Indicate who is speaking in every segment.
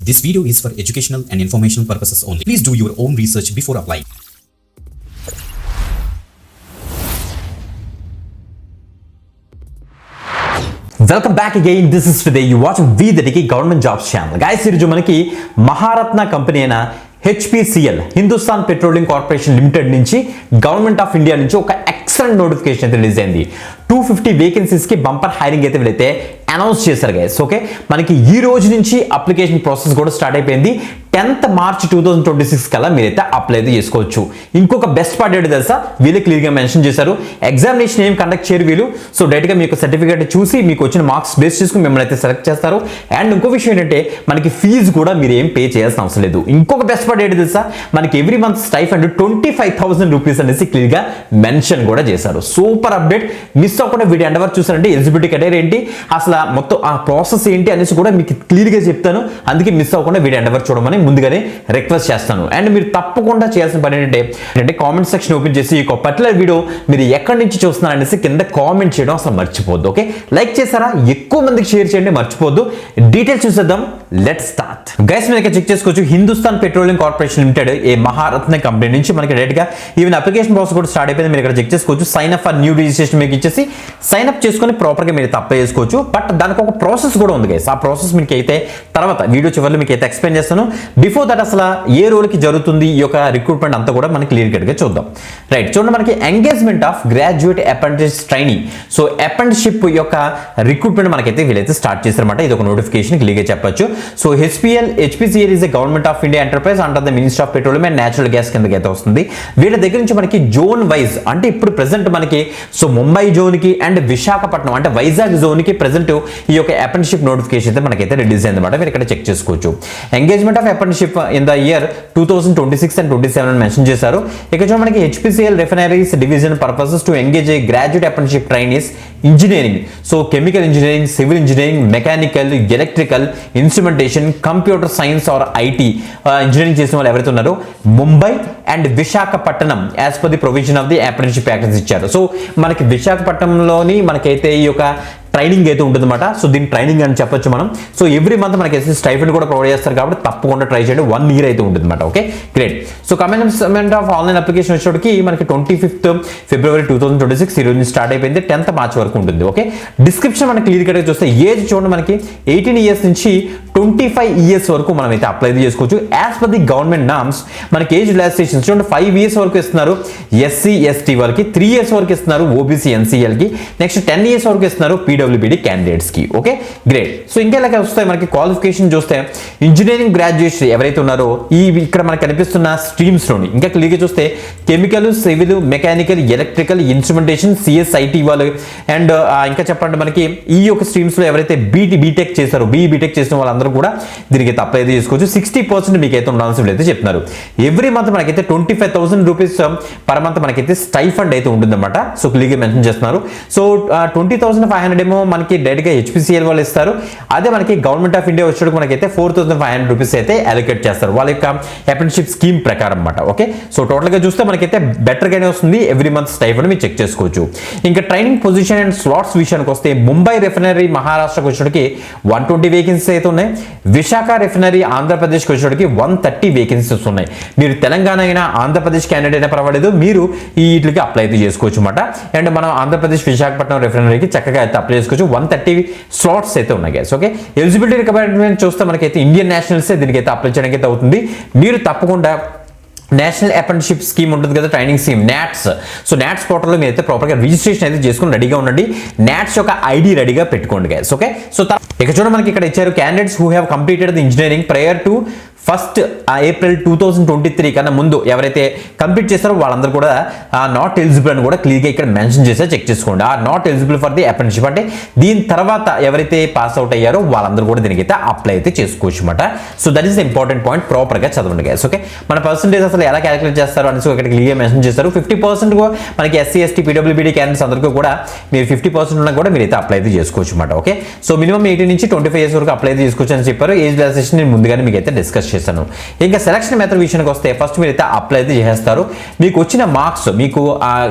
Speaker 1: This video is for educational and informational purposes only. Please do your own research before applying.
Speaker 2: Welcome back again. This is Vidya. You watching we the డికి government jobs channel. Guys, ఈరోజు మనకి Maharatna company అయిన HPCL Hindustan petroleum corporation limited నుంచి government of India నుంచి ఒక excellent notification అయితే release అయింది. 250 vacancies కి బంపర్ హైరింగ్ అయితే వీళ్ళైతే అనౌన్స్ చేశారు గైస్. ఓకే, మనకి ఈ రోజు నుంచి అప్లికేషన్ ప్రాసెస్ కూడా స్టార్ట్ అయిపోయింది. 10th March 2026 కల్లా మీరైతే అప్లై అయితే చేసుకోవచ్చు. ఇంకొక బెస్ట్ పార్ట్ ఏంటి తెలుసా, వీళ్ళు క్లియర్గా మెన్షన్ చేశారు, ఎగ్జామినేషన్ ఏం కండక్ట్ చేయరు వీళ్ళు. సో డైరెక్ట్గా మీకు సర్టిఫికేట్ చూసి మీకు వచ్చిన మార్క్స్ బేస్ చేసుకుని మిమ్మల్ని అయితే సెలెక్ట్ చేస్తారు. అండ్ ఇంకో విషయం ఏంటంటే మనకి ఫీజు కూడా మీరు ఏం పే చేయాల్సిన అవసరం లేదు. ఇంకొక బెస్ట్ పార్ట్ ఏంటి తెలుసా, మనకి ఎవ్రీ మంత్ స్టైఫండ్ 25,000 రూపీస్ అనేసి క్లియర్గా మెన్షన్ కూడా చేశారు. Super update. మిస్ అవ్వకుండా వీడియో ఎండ్ వరకు చూసారంటే ఎలిజిబిలిటీ క్రైటీరియా ఏంటి, అసలు మొత్తం ఆ ప్రాసెస్ ఏంటి అనేసి కూడా మీకు క్లియర్గా చెప్తాను. అందుకే మిస్ అవ్వకుండా వీడియో ఎండ్ వరకు చూడమని ముందుగానే రిక్వెస్ట్ చేస్తాను. అండ్ మీరు తప్పకుండా చేయాల్సిన పని ఏంటంటే కామెంట్ సెక్షన్ ఓపెన్ చేసి ఈ పర్టికులర్ వీడియో మీరు ఎక్కడి నుంచి చూస్తున్నారు అనేసి కింద కామెంట్ చేయడం అసలు మర్చిపోద్దు. ఓకే, లైక్ చేశారా, ఎక్కువ మందికి షేర్ చేయండి, మర్చిపోద్దు. డీటెయిల్స్ చూసేద్దాం. Let's start. గైస్, మీరు ఇక్కడ చెక్ చేసుకోవచ్చు, Hindustan petroleum corporation limited a Maharatna company నుంచి మనకి డైరెక్ట్ గా ఈవెన్ అప్లికేషన్ ప్రాసెస్ కూడా స్టార్ట్ అయిపోయింది. మీరు ఇక్కడ చెక్ చేసుకోవచ్చు. Sign up for new registration మీకు ఇచ్చేసి సైన్ అప్ చేసుకొని ప్రాపర్ గా మీరు అప్లై చేసుకోవచ్చు. బట్ దానికి ఒక ప్రాసెస్ కూడా ఉంది గైస్. ఆ ప్రాసెస్ మీకు అయితే తర్వాత వీడియో చివరిలో మీకు అయితే ఎక్స్ప్లెయిన్ చేస్తాను. బిఫోర్ దట్ అసలు ఏ రోల్కి జరుగుతుంది ఈ యొక్క రిక్రూట్మెంట్ అంతా కూడా మనకి క్లియర్ కట్ గా చూద్దాం. రైట్, చూడండి, మనకి engagement of graduate apprentice trainee. So apprenticeship యొక్క రిక్రూట్మెంట్ మనకైతే వీళ్ళైతే స్టార్ట్ చేశారన్నమాట. ఇది ఒక నోటిఫికేషన్ క్లియర్గా చెప్పొచ్చు. So HPCL is a government of India enterprise under the minister of petroleum and natural gas కిందకి అయితే వస్తుంది. వీళ్ళ దగ్గర నుంచి మనకి జోన్ వైజ్ అంటే ఇప్పుడు ప్రెసెంట్ మనకి సో ముంబై జోన్ కి అండ్ విశాఖపట్నం అంటే వైజాగ్ జోన్ కి ప్రెసెంట్ ఈ యొక్క అప్రెంటిస్షిప్ నోటిఫికేషన్ అయితే మనకైతే రిలీజ్ అయింది అనమాట. మీరు ఇక్కడ చెక్ చేసుకోవచ్చు. Engagement of apprenticeship in the year 2026 and 27 mention చేశారు. ఇక్కడ చూడండి, మనకి HPCL refineries division purposes to engage A graduate apprenticeship trainees engineering. So chemical engineering, civil engineering, mechanical, electrical, instrumentation, computer science or IT engineering చేసిన వాళ్ళు ఎవరైతే ఉన్నారో Mumbai and Visakhapatnam as per the provision of the apprenticeship package ఇచ్చారు. So మనకి విశాఖపట్నంలోని మనకైతే ఈ యొక్క ట్రైనింగ్ అయితే ఉంటుందన్నమాట. సో దీని ట్రైనింగ్ అని చెప్పొచ్చు మనం. సో ఎవ్రీ మంత్ మనకి స్టైఫండ్ కూడా ప్రొవైడ్ చేస్తారు కాబట్టి తప్పకుండా ట్రై చేయండి. 1 year అయితే ఉంటుందన్నమాట. Okay, great. So commencement of online application వచ్చేటికి మనకి 25th February 2026 ఈ రోజు స్టార్ట్ అయిపోయింది. 10th March వరకు ఉంటుంది. ఓకే, డిస్క్రిప్షన్ మనకి క్లియర్ కట్గా చూస్తే ఏజ్ చూడండి, మనకి 18 years నుంచి 25 years వరకు మనం అయితే అప్లై చేసుకోవచ్చు. As per the government norms మనకి ఏజ్ రిలాక్సేషన్ చూడండి 5 years వరకు ఇస్తున్నారు ఎస్సీ ఎస్టీ వాళ్ళకి, 3 years వరకు ఇస్తున్నారు ఓబీసీ ఎన్సీఎల్ కి, నెక్స్ట్ 10 years వరకు ఇస్తున్నారు పీడబ్ల్యూబీడీ క్యాండిడేట్స్ కి. Okay, great. సో ఇంకా ఇలాగ వస్తాయి మనకి క్వాలిఫికేషన్ చూస్తే ఇంజనీరింగ్ గ్రాడ్యుయేట్స్ ఎవరైతే ఉన్నారో ఈ ఇక్కడ మనకి కనిపిస్తున్న స్ట్రీమ్స్ లోని ఇంకా క్లియర్గా చూస్తే chemical, civil, mechanical, electrical, instrumentation, CSIT వాళ్ళు అండ్ ఇంకా చెప్పండి మనకి ఈ యొక్క స్ట్రీమ్స్ లో ఎవరైతే బీటెక్ చేశారో బీటెక్ చేసిన వాళ్ళందరూ కూడా దీనికి అయితే అప్లై చేసుకోవచ్చు. 60% మీకైతే ఉండాల్సి అయితే చెప్తున్నారు. ఎవ్రీ మంత్ మనకైతే 25,000 రూపీస్ పర్ మంత్ మనకైతే స్టైఫండ్ అయితే ఉంటుందన్నమాట. సో క్లియర్గా మెన్షన్ చేస్తున్నారు. సో 20,500 ఏమో మనకి డైరెక్ట్ గా హెచ్పిసిఎల్ వాళ్ళు ఇస్తారు. అదే మనకి గవర్నమెంట్ ఆఫ్ ఇండియా వచ్చేటికి మనకైతే 4,500 రూపీస్ అయితే అలొకేట్ చేస్తారు వాళ్ళ యొక్క అప్రెంటిస్షిప్ స్కీమ్ ప్రకారం అన్నమాట. ఓకే, సో టోటల్ గా చూస్తే మనకైతే బెటర్ గానే వస్తుంది. ఎవ్రీ మంత్ స్టైఫండ్ మీరు చెక్ చేసుకోవచ్చు. ఇంకా ట్రైనింగ్ పొజిషన్ అండ్ స్లాట్స్ విషయానికి వస్తే ముంబై రిఫైనరీ మహారాష్ట్రకు వచ్చేటికి 120 వేకెన్సీస్ అయితే ఉన్నాయి. విశాఖ రిఫైనరీ ఆంధ్రప్రదేశ్కి వచ్చేటికి 130 వేకెన్సీస్ ఉన్నాయి. మీరు తెలంగాణ అయినా ఆంధ్రప్రదేశ్ క్యాండిడేట్ అయినా పర్వాలేదు, మీరు ఈ వీటికి అప్లై అయితే చేసుకోవచ్చు అన్నమాట. అండ్ మనం ఆంధ్రప్రదేశ్ విశాఖపట్నం రిఫైనరీకి చక్కగా అయితే అప్లై చేసుకోవచ్చు. 130 స్లాట్స్ అయితే ఉన్నాయి గైస్. ఓకే, ఎలిజిబిలిటీ రిక్వైర్మెంట్ చూస్తే మనకైతే ఇండియన్ నేషనల్సే దీనికైతే అప్లై చేయడానికి అయితే అవుతుంది. మీరు తప్పకుండా నేషనల్ అప్రెంటిస్షిప్ స్కీమ్ ఉంటుంది కదా, training scheme NATS. So NATS పోర్టల్లో మీరు అయితే ప్రాపర్గా రిజిస్ట్రేషన్ అయితే చేసుకుని రెడీగా ఉండండి. నాట్స్ యొక్క ఐడి రెడీగా పెట్టుకోండి గైస్. ఓకే, సో ఇక్కడ చూడండి, మనకి ఇక్కడ ఇచ్చారు candidates who have completed the engineering prior to 1st April 2023 కన్నా ముందు ఎవరైతే కంప్లీట్ చేస్తారో వాళ్ళందరూ కూడా నాట్ ఎలిజిబుల్ అని కూడా క్లియర్గా ఇక్కడ మెన్షన్ చేస్తే చెక్ చేసుకోండి. Not eligible for the apprenticeship అంటే దీని తర్వాత ఎవరైతే పాస్ అవుట్ అయ్యారో వాళ్ళందరూ కూడా దీనికైతే అప్లై అయితే చేసుకోవచ్చు అనమాట. So that is the important point. ప్రాపర్గా చదవండి గైస్. ఓకే, మన పర్సెంటేజ్ అసలు ఎలా క్యాలిక్యులేట్ చేస్తారు అనేసి ఇక్కడ క్లియర్గా మెన్షన్ చేస్తారు. 50% మనకి ఎస్సీ ఎస్టీ పీడబ్ల్యూబీడీ క్యాండిడేట్స్ అందరికీ కూడా మీరు 50% ఉన్నా కూడా మీరు అయితే అప్లై అయితే చేసుకోవచ్చు అనమాట. ఓకే, సో మినిమం 18 నుంచి 25 years వరకు అప్లై అయితే చేసుకోవచ్చు అని చెప్పారు. ఏజ్ రిలాక్సేషన్ నేను ముందుగానే మీకు అయితే డిస్కస్ చేస్తాను. చేశాను. ఇంకా సెలక్షన్ మెథడ్ విషయానికి వస్తే ఫస్ట్ మీరైతే అప్లై అయితే చేస్తారు. మీకు వచ్చిన మార్క్స్, మీకు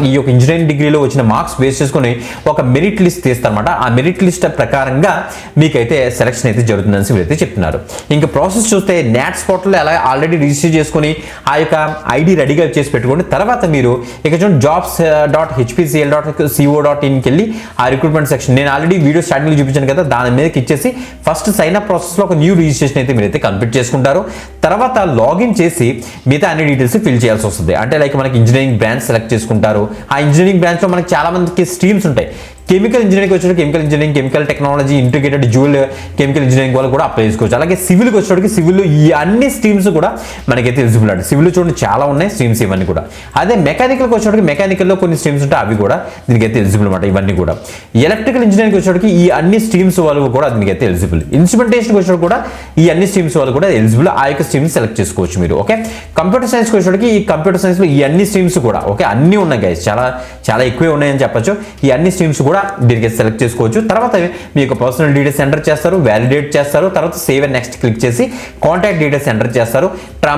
Speaker 2: ఈ యొక్క ఇంజనీరింగ్ డిగ్రీలో వచ్చిన మార్క్స్ బేస్ చేసుకుని ఒక మెరిట్ లిస్ట్ తీస్తారన్నమాట. ఆ మెరిట్ లిస్ట్ ప్రకారంగా మీకైతే సెలక్షన్ అయితే జరుగుతుందని వీరైతే చెప్తున్నారు. ఇంకా ప్రాసెస్ చూస్తే నాట్స్ పోర్టల్లో ఎలా ఆల్రెడీ రిజిస్టర్ చేసుకుని ఆ యొక్క ఐడి రెడీగా చేసి పెట్టుకోండి. తర్వాత మీరు ఇక చూడండి jobs.hpcl.co.inకి వెళ్ళి ఆ రిక్రూట్మెంట్ సెక్షన్, నేను ఆల్రెడీ వీడియో స్టార్టింగ్ చూపించాను కదా, దాని మీదకి ఇచ్చేసి ఫస్ట్ సైన్ అప్ ప్రాసెస్లో ఒక న్యూ రిజిస్ట్రేషన్ అయితే మీరైతే కంప్లీట్ చేసుకుంటారు. తర్వాత లాగిన్ చేసి మిగతా అన్ని డీటెయిల్స్ ఫిల్ చేయాల్సి వస్తుంది. అంటే లైక్ మనకి ఇంజనీరింగ్ బ్రాంచ్ సెలెక్ట్ చేసుకుంటారు. ఆ ఇంజనీరింగ్ బ్రాంచ్లో మనకి చాలా మందికి స్ట్రీమ్స్ ఉంటాయి. కెమికల్ ఇంజనీరింగ్ వచ్చేటప్పుడు chemical engineering, chemical technology, integrated dual chemical engineering వాళ్ళు కూడా అప్లై చేసుకోవచ్చు. అలాగే సివిల్కి వచ్చేటప్పటికి సివిల్ ఈ అన్ని స్ట్రీమ్స్ కూడా మనకైతే ఎలిజిబుల్ అండి. సివిల్ చూడండి చాలా ఉన్నాయి స్ట్రీమ్స్ ఇవన్నీ కూడా. అదే మెకానికల్కి వచ్చేటప్పటికి మెకానికల్లో కొన్ని స్ట్రీమ్స్ ఉంటాయి, అవి కూడా దీనికైతే ఎలిజిబుల్ అనమాట. ఇవన్నీ కూడా ఎలక్ట్రికల్ ఇంజనీరింగ్ వచ్చేటప్పటికి ఈ అన్ని స్ట్రీమ్స్ వాళ్ళు కూడా దీనికైతే ఎలిజిబుల్. ఇన్స్ట్రుమెంటేషన్కి వచ్చేటప్పుడు కూడా ఈ అన్ని స్ట్రీమ్స్ వాళ్ళు కూడా ఎలిజిబుల్. ఆ యొక్క స్ట్రీమ్స్ సెలెక్ట్ చేసుకోవచ్చు మీరు. ఓకే, కంప్యూటర్ సైన్స్కి వచ్చేటప్పటికి ఈ కంప్యూటర్ సైన్స్లో ఈ అన్ని స్ట్రీమ్స్ కూడా ఓకే అన్నీ ఉన్నాయి గైస్, చాలా చాలా ఎక్కువే ఉన్నాయని చెప్పొచ్చు. ఈ అన్ని స్ట్రీమ్స్ కూడా దీనికి సెలెక్ట్ చేసుకోవచ్చు. తర్వాత మీ యొక్క పర్సనల్ డీటెయిల్స్ ఎంటర్ చేస్తారు, వ్యాలిడేట్ చేస్తారు. తర్వాత సేవ్ అండ్ నెక్స్ట్ క్లిక్ చేసి కాంటాక్ట్ డీటెయిల్స్ ఎంటర్ చేస్తారు.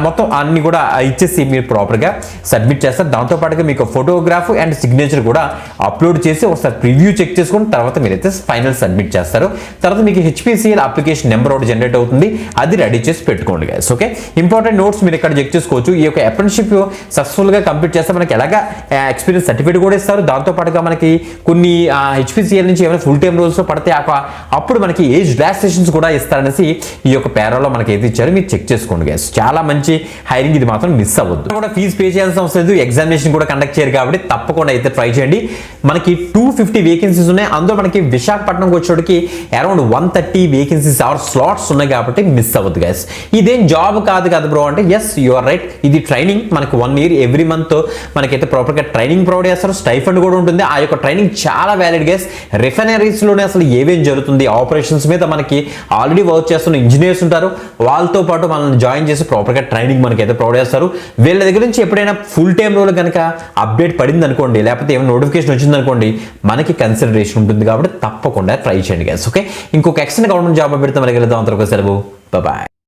Speaker 2: మొత్తం అన్ని కూడా ఇచ్చేసి మీరు ప్రాపర్గా సబ్మిట్ చేస్తారు. దాంతోపాటుగా మీకు ఫోటోగ్రాఫ్ అండ్ సిగ్నేచర్ కూడా అప్లోడ్ చేసి ఒకసారి ప్రివ్యూ చెక్ చేసుకుని తర్వాత మీరైతే ఫైనల్ సబ్మిట్ చేస్తారు. తర్వాత మీకు హెచ్పిసిఎల్ అప్లికేషన్ నెంబర్ ఒకటి జనరేట్ అవుతుంది, అది రెడీ చేసి పెట్టుకోండి గైస్. ఓకే, ఇంపార్టెంట్ నోట్స్ మీరు ఇక్కడ చెక్ చేసుకోవచ్చు. ఈ యొక్క అప్రెంటిస్షిప్ సక్సెస్ఫుల్గా కంప్లీట్ చేస్తే మనకి ఎలాగా ఎక్స్పీరియన్స్ సర్టిఫికేట్ కూడా ఇస్తారు. దాంతోపాటుగా మనకి కొన్ని హెచ్పిసిఎల్ నుంచి ఏమైనా ఫుల్ టైం రోల్స్ పడితే అప్పుడు మనకి ఏజ్ రిలాక్సేషన్స్ కూడా ఇస్తారనేసి ఈ యొక్క పేరాలో మనకి అయితే ఇచ్చారు, మీరు చెక్ చేసుకోండి గైస్. చాలా మంచి హైరింగ్, ఇది మాత్రం మిస్ అవ్వద్దు. కూడా ఫీజు పే చేయాల్సిన అవసరం లేదు, ఎగ్జామినేషన్ కూడా కండక్ట్ చేయరు కాబట్టి తప్పకుండా అయితే ట్రై చేయండి. మనకి 250 వేకెన్సీస్ ఉన్నాయి. అందులో మనకి విశాఖపట్నంకి వచ్చేటికి అరౌండ్ 130 వేకెన్సీస్ ఆర్ స్లాట్స్ ఉన్నాయి కాబట్టి మిస్ అవ్వద్దు గైస్. ఇదేం జాబ్ కాదు కదా బ్రో అంటే ఎస్ యు ఆర్ రైట్, ఇది ట్రైనింగ్. మనకి 1 year ఎవ్రీ మంత్ మనకైతే ప్రాపర్గా ట్రైనింగ్ ప్రొవైడ్ చేస్తారు, స్టైఫండ్ కూడా ఉంటుంది. ఆ యొక్క ట్రైనింగ్ చాలా వ్యాలిడ్ గైస్. రిఫైనరీస్లోనే అసలు ఏమేం జరుగుతుంది, ఆపరేషన్స్ మీద మనకి ఆల్రెడీ వర్క్ చేస్తున్న ఇంజనీర్స్ ఉంటారు, వాళ్ళతో పాటు మనల్ని జాయిన్ చేసి ప్రాపర్గా ట్రైనింగ్ మనకైతే ప్రొవైడ్ చేస్తారు. వీళ్ళ దగ్గర నుంచి ఎప్పుడైనా ఫుల్ టైం రోల్ కనుక అప్డేట్ పడింది అనుకోండి, లేకపోతే ఏమైనా నోటిఫికేషన్ వచ్చింది అనుకోండి, మనకి కన్సిడరేషన్ ఉంటుంది కాబట్టి తప్పకుండా ట్రై చేయండి గైస్. ఓకే, ఇంకొక ఎక్స్టర్నల్ గవర్నమెంట్ జాబ్ పెడితే మనకి వెళ్దాం. అంతవరకు సెలవు, బాయ్.